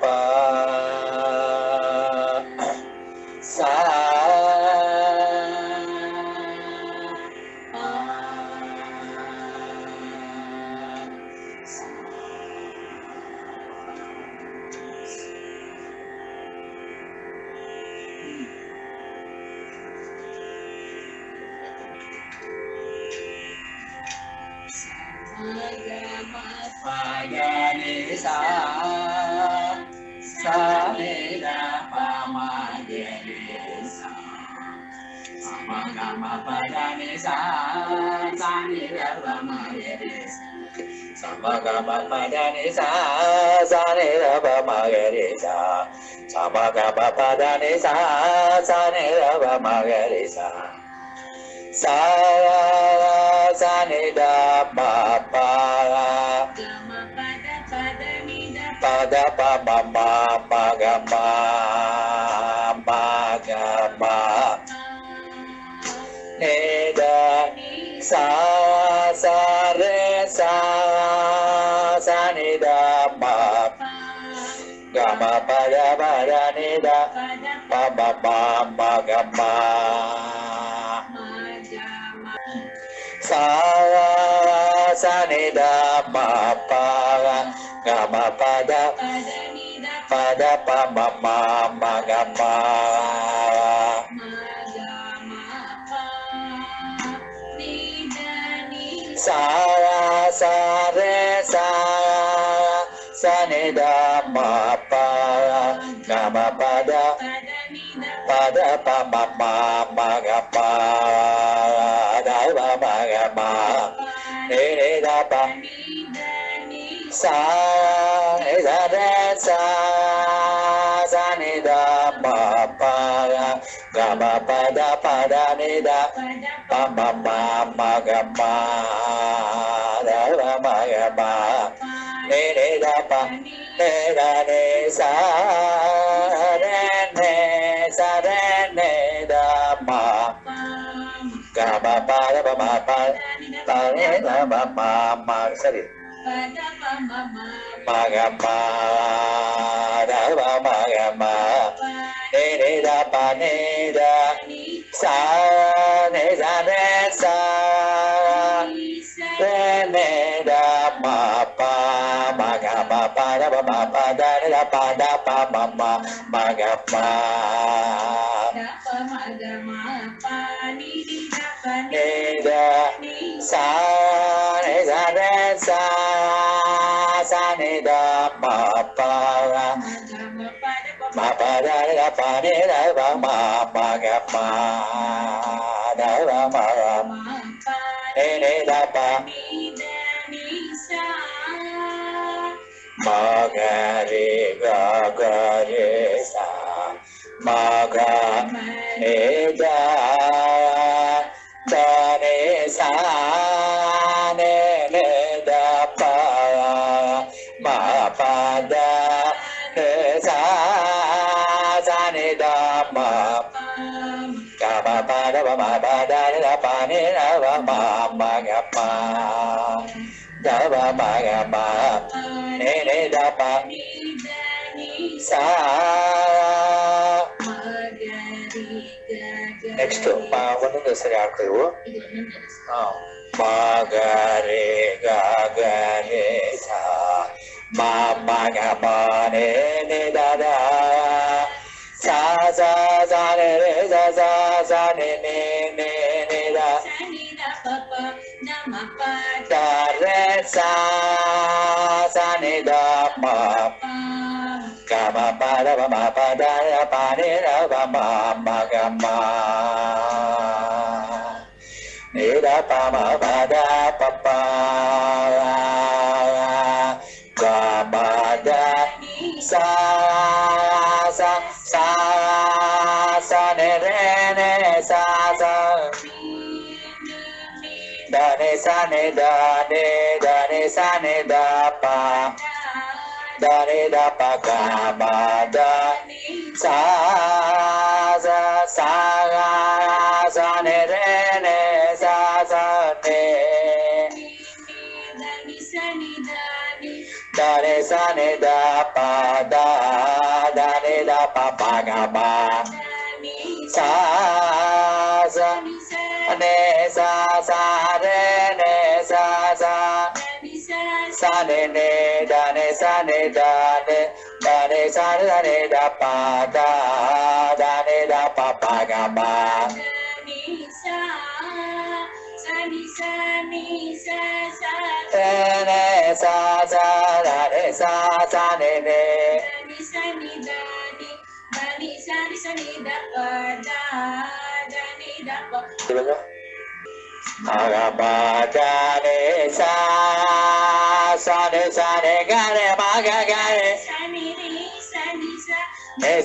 pa sa ni sa ni da pa ma ge ni sa ma ga ma pa da ni sa ni da pa ma ge ni sa ma ga ma pa da ni sa ni da pa ma ge ni sa ma ga ma pa da ni sa ni da pa ma ge ni sa ni da pa pa pada pa ma ma ma ga ma ni da sa re sa ni da ma ga ma pa da ni da pa ma ga ma sa ni da ma pa ga ma pa da pa ma ga ma sa re sa ni da ma pa ga ma pa da pa ma ga ma da pa ma ga ma ni da pa sa re sa ni da ma pa ga ma pa da ni da pa ma ga ma da pa ma ga ma ni da pa ni da ni sa re da ma ga ma pa da ni da ma sorry ma ga ma da pa ma ga ma ni da pa ni da sa ni sa re sa re da ma pa ma ga ma pa da ni da pa ma ga ma ni da sa re sa ni da ma pa ma pa da ni da pa ni da pa ma ga ma da pa ma ga ni da pa ma ga re sa ma ga ni da ni sa ni da pa ma pa da ni sa ni da ma ga ma pa da ni da pa ni da pa ma ga ma da pa ma ga ma ni da pa sa next ಒಂದೊಂದು ಸರಿ ಹಾಡ್ಕೊಳ್ಳುವ ma ga re sa ma ga ma ni da sa ni re sa ni da da re sa ni da ma ga ma pa da pa ni da pa ma ga ma ni da pa ma pa da pa ga ma da sa ni re sa da ni sa ni da pa da ni da pa ga ma da sa ni re sa ni da ne sa ne da pa da ne da pa pa ga pa sa sa ne sa sa re ne sa sa sa ne da ne sa ne da ne sa ne da pa da ne da pa pa ga pa ne sa sa da ne sa sa ne Agapa da ne sa sa ne ga ne ma ga ga ne ne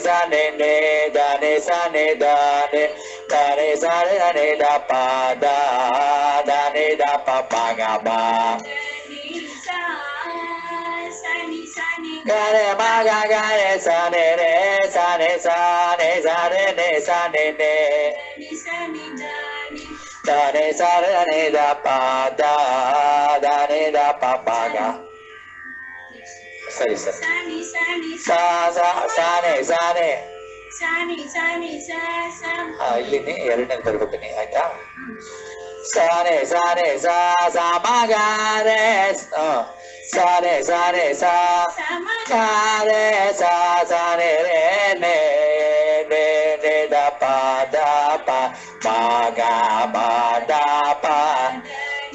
sa ne da ne sa ne da ne sa ne da pa da ne da pa pa ga ba ga ne ma ga ga ne sa ne sa ne sa ne sa ne da ne sa ne da pa da ne da pa pa ga ಸರಿ sir ಇಲ್ಲಿ ಎರಡನೇ ಬರ್ಬಿಟ್ಟಿನಿ ಆಯ್ತಾ ಸಾನೆ ಸಾನೆ ಸಾ ಸಮಗಾರೆ ಸಾನೆ ಸಾನೆ ಸಾ ಗಾರೆ ಸಾ ಸಾನೆ ರೇ ನೆ ನೆ ನೆ the ಪ ದ ಪ ಮ ಗ ಮ ದ ಪ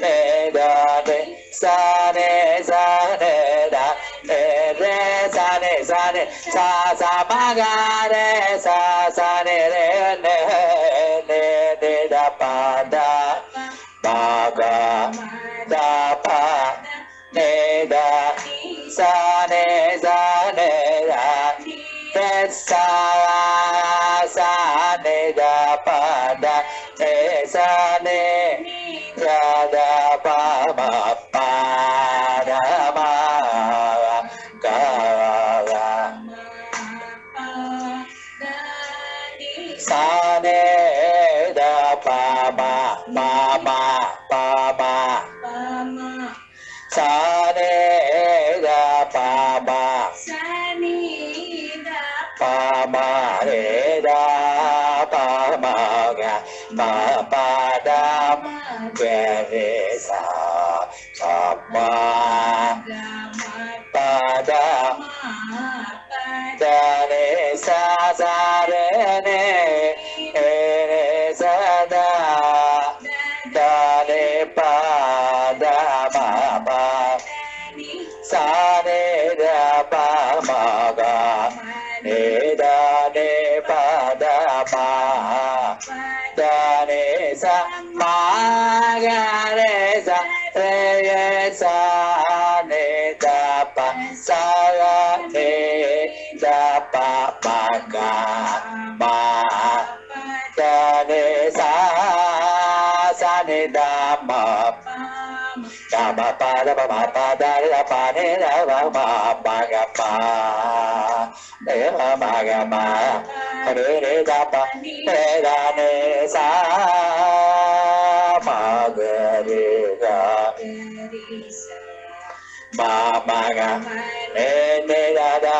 ನೆ ದ ನೆ sa ne sa ne da ne re sa ne sa sa ma ga re sa ne re ne ne ne da pa da ma ga da pa ne da sa ne da re sa ne da pa da ne sa ne ya da pa ma pa da ma ga ga sa ne da pa ma ma sa ne da pa ma pa ma re da pa ma ga ma pa da re sa sa ma pa da da ne sa sa re ne re sa da da ne pa da ma pa sa ne da pa ma ga ne da ne pa da ma da ne sa ma ga re sa re sa ne da pa sa ne da pa ma ga ma da ne sa ne da ma ga ma pa da pa ne da pa ga pa ne ma ga ma re da pa re da ne sa ma ga re ga ma ga ne da da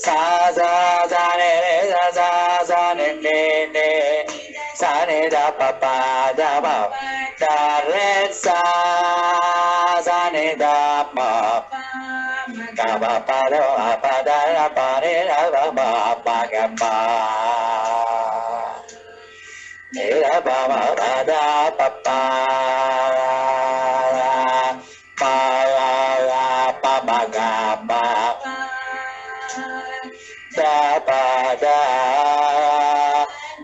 sa ne sa ne sa ne da pa pa da ma da re sa ne da ma ga ma pa da pa ne da ma pa ga pa ne da pa ma da pa pa pa pa ma ga pa da pa da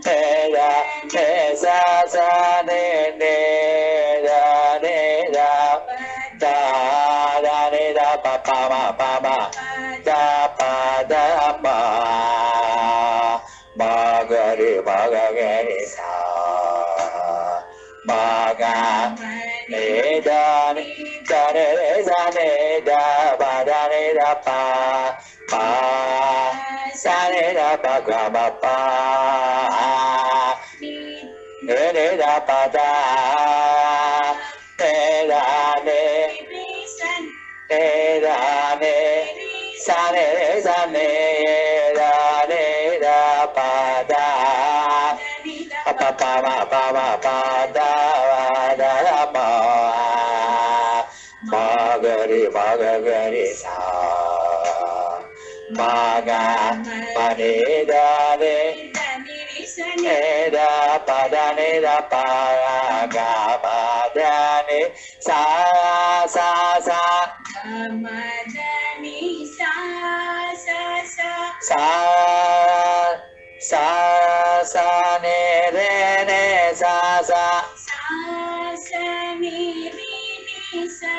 ne da ne sa ne da ne da da ne da pa ma da pa da ma ga re sa ma ga ne da ne sa ne da ba da ne da pa sa ne da pa ga ma pa ne da pa da ne da ne ne da ne sa ne sa ne da ne da pa da pa pa ma pa ma pa da da pa ma ga ri sa ma ga pa ne da ne ne da pa ga pa da ne sa sa sa ma da ni sa sa sa sa sa ne re ne sa sa sa ni re ni sa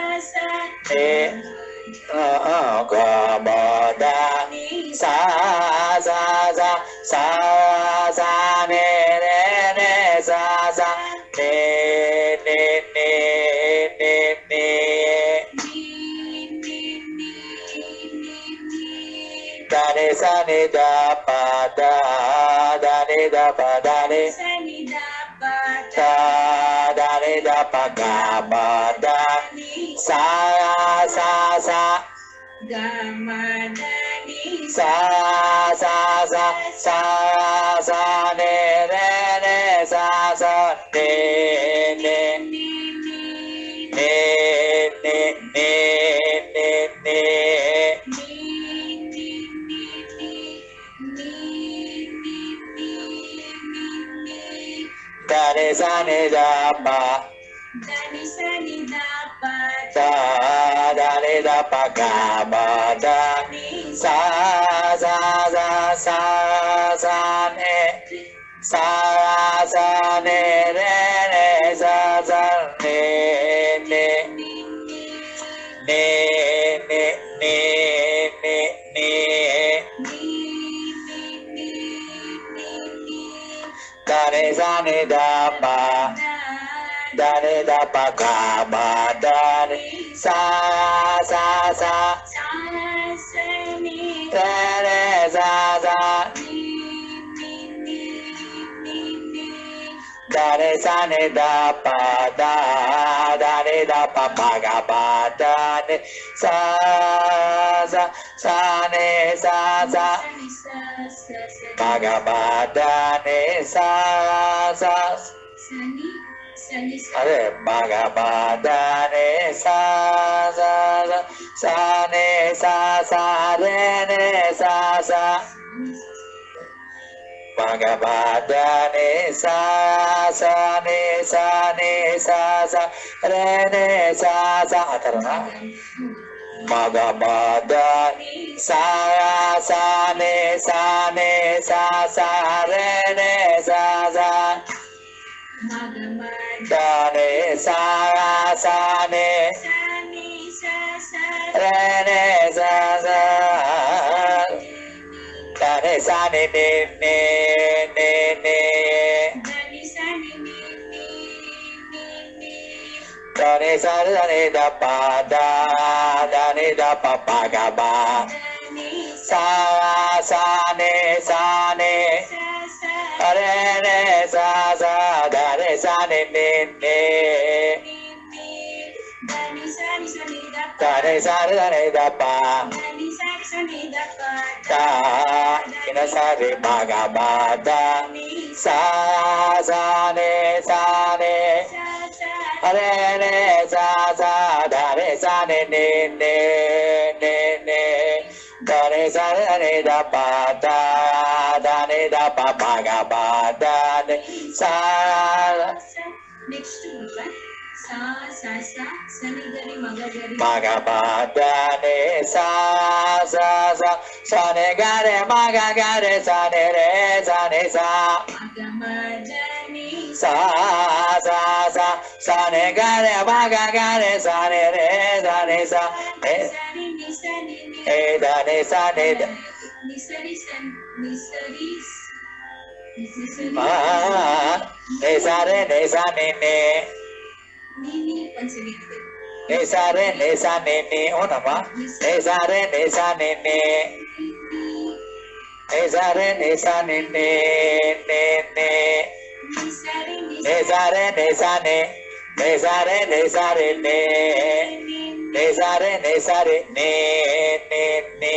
ne ga ma da sa sa ne re ne sa ne da ne sa ne da pa da ne da pa da ne sa ni da pa da ne da pa ga ma da sa ga ma da ni sa ne re ne sa ne da ne sa ne da pa da ni sa ni da pa da ne da pa ga ma da sa ne sa ne re ne sa da ne sa ne da pa da ne da pa ga ma da ne sa ni re ne sa da ne sa ne da pa da ne da pa ga pa da ne sa ne sa pa ga pa da ne sa अरे बागा बादा ने सा ने सा रे ने सा बागा बादा ने सा ने रे ने सा अथर्ना बागा बादा सा ने रे ने सा da ne sa ne re ne sa da ne sa ne da ne sa ne da pa da ne da pa ga ba sa ne re ne sa da ne sa ne da ne sa ne da pa da ina sa re ba ga ba da sa ne re ne sa da ne sa ne da ne sa ne da pa da ne da pa ga ba da ne sa next one sa ni gari maga gari maga ba da ne sa ne ga re maga ga re sa ne sa maga ma da ni sa ne ga re maga ga re sa ne sa e da ne sa ne ne sa re ne sa ne once again ne sa ne ona ma ne sa re ne sa ne ne sa re ne sa ne ne sa re ne sa ne ne ne sa re ne sa re ne ne ne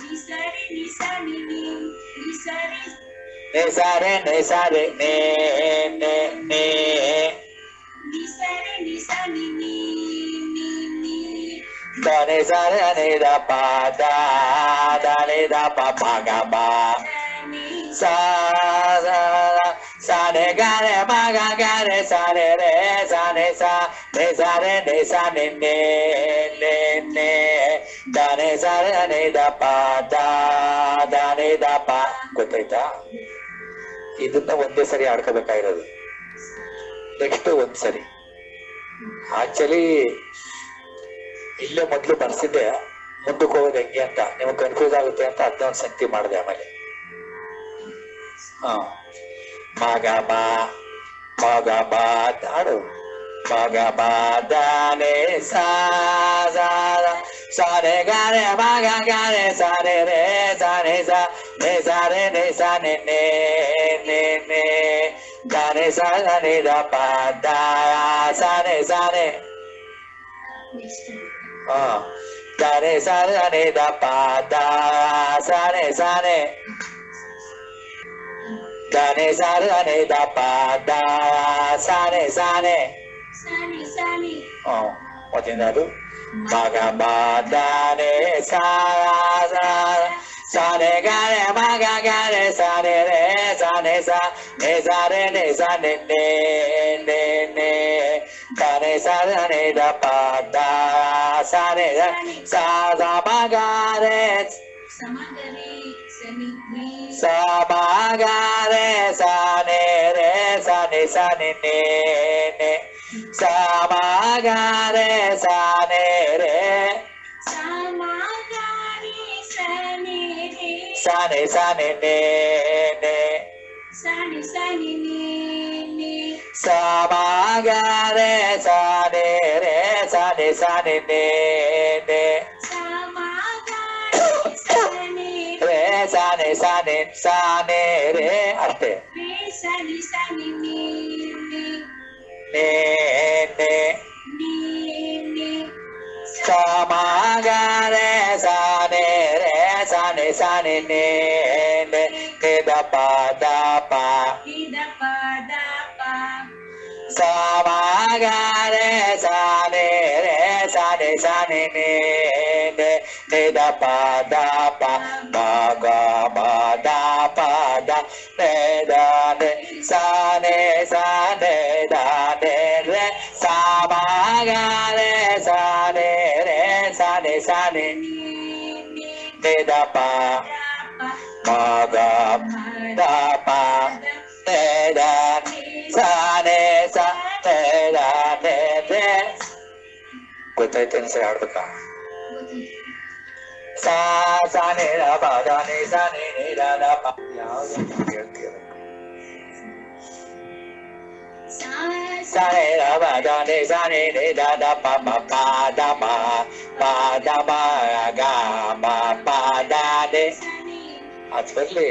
ni sa re ni sa ni ni ni sa re ne sa re ne sa re ne ne ne ni sa re ni sa ni ni ni ni da ne sa re ne da pa da da ne da pa pa ga ba ni sa sa sa ne ga re ma ga re sa ne re sa ne sa re ne sa ne ne ne ne da ne sa re ne da pa da da ne da pa ಗೊತ್ತಾಯ್ತಾ ಇದನ್ನ ಒಂದೇ ಸರಿ ಆಡ್ಕೋಬೇಕಾಗಿರೋದು next ಒಂದ್ ಸರಿ actually ಇಲ್ಲೇ ಮೊದ್ಲು ಬರ್ಸಿದ್ದೆ ಮುಂದಕ್ಕೆ ಹೋಗೋದು ಹೆಂಗೆ ಅಂತ ನಿಮ್ಗೆ ಕನ್ಫ್ಯೂಸ್ ಆಗುತ್ತೆ ಅಂತ ಅದನ್ನ ಸಂಗತಿ ಮಾಡಿದೆ ಆಮೇಲೆ ಹ ಮಗ ಬಾ ಮಗ ಬಾ ಅಂತ ಆಡು ಮಗ ಬಾ ದಾನೆ ಸಾ ಸಾರೆ ಗಾರೆ ಮಗ ಗಾರೆ ಸಾರೆ ರೇ ಸಾರೆ ಸಾ ನೆ ಸಾರೆ ನೆ ಸಾ ನೆ ನೆ ನೆ ನೆ ದಾನೆ ಸಾ ನೆ ದ ಪ ದಾ ಸಾರೆ ಸಾರೆ ಹ ದಾನೆ ಸಾರೆ ನೆ ದ ಪ ದಾ ಸಾರೆ ಸಾರೆ ದಾನೆ ಸಾರೆ ನೆ ದ ಪ ದಾ ಸಾರೆ ಸಾರೆ sani sani ಮೊದಲಿಂದ ಅದು ಮಗ ಬಾದಾನೆ ಸಾರೆ ಗಾರೆ ಮಗ ಗಾರೆ ಸಾರೆ ರೇ ಸಾನೆ ಸಾ ನೆ ಸಾರೆ ನೆ ಸಾ ನೆ ನೆ ನೆ ನೆ ದಾನೆ ಸಾರೆ ನೆ ದ ಪ ದಾ ಸಾರೆ ಸಾ ದ ಮಗ ರೇ samagari sani ni sa ಮಗ ರೇ ಸಾ ನೆ ರೇ ಸಾ ನೆ ಸಾ ನೆ ನೆ ನೆ sa ಮಗ ರೇ ಸಾ ನೆ ರೇ samagari sani ni sa ne ne ne sani sani ni ni sa ಮಗ ರೇ ಸಾ ನೆ ರೇ ಸಾ ne ne ne samagari sani ರೇ ಸಾ ne ರೇ ಅಷ್ಟೇ re sani sani ni ni ನೆ ನೆ ni ni sa ಮಗ ರೇ ಸಾ ನೆ ರೇ ಸಾ ne ne ne ನೆ ದ ಪ ದ ಪ ni da pa da pa sa ಮಗ ರೇ ಸಾ ನೆ ರೇ ಸಾ ne ne ne ನೆ ದ ಪ ದ ಪ ಮ ಗ ಮ ದ ಪ ದ ನೆ ದ ನೆ ಸಾ ನೆ ದ ನೆ ರೇ sa ಮಗ ರೇ ಸಾ ನೆ ರೇ ಸಾ ne ni ni ನೆ ದ ಪ da pa ಮ ಗ ದ ಪ ನೆ ದ ಸಾ ನೆ ದ ನೆ ರೇ ಗೊತ್ತಾಯ್ತು ಅನ್ಸರಿ ಆಡ್ಬೇಕಾ ಸಾ ಸಾ ನೆ ದ ಪ ದ ನೆ ಸಾ ನೆ ದ ದ ಪ ಯಾವ್ದು ಹೇಳ್ತೀರ sa ne da ba da ne sa ne da da pa pa pa da ma ga ma pa da ne ಅದು ಬರ್ಲಿ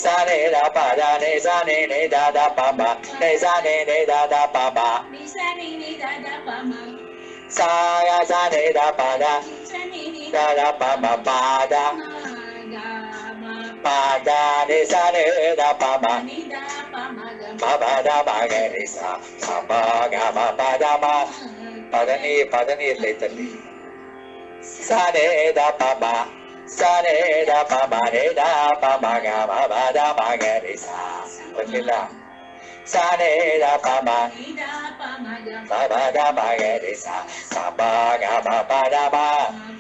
sa ne da pa da ne sa ne da da pa pa ne sa ne da da pa pa ni sani ni da da pa ma sa ga sa ne da pa da sani ni da da pa pa pa da ma ga ma pa da ne sa ne da pa pa ni da pa ma ga pa pa da pa ga ne sa pa ga ma pa da ma ಪದನಿ ಎಲ್ಲೈತಲ್ಲಿ sa ne da pa ma sa ne da pa ma ne da pa ma ga ma ba da ma ga re sa ಬರ್ಲಿಲ್ಲ sa ne da pa ma ni da pa ma ga ba ba da ma ga re sa sa ba ga ma pa da ma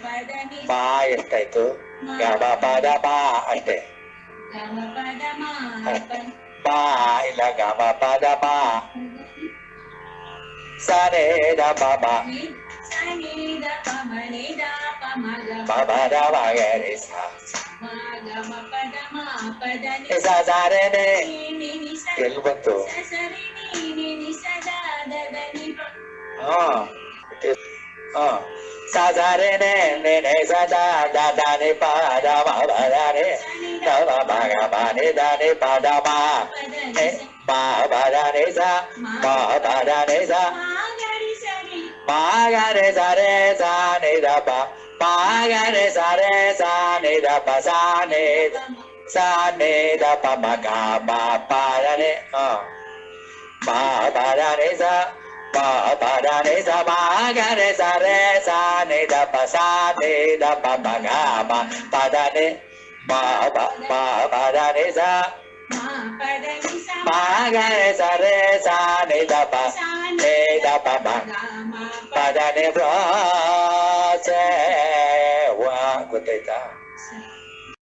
pa da ni ma ಎಷ್ಟಾಯ್ತು ga ma pa da ma ಅಷ್ಟೇ ga ma pa da ma pa ma ಇಲ್ಲ ga ma pa da ma sa ne da pa ma ni sani da pa ma ni da pa ma ga ba ba da ma ga re sa ma ga ma pa da ma pa da ni sa sa re ne ni ni sa ಎಲ್ಲಿ ಬಂತು sa sa re ni ni sa da da da ni pa ಹಾ ಹಾ sa sa re ne sa da da da ne pa da ma ba da ne da ma ba ga ma ne da ne pa da ma pa da ne ni ma ba da ne sa ma ba da ne sa ma ga ri sani ma ma ga re sa ni da pa ma ga re sa ni da pa sa ni da pa ma ga ma pa da ni ma pa da ni sa ma pa da ni sa ma ga re sa ni da pa ma ga ma pa da ni ma pa da ni sa ma ga re sa ni da pa ma pa da ni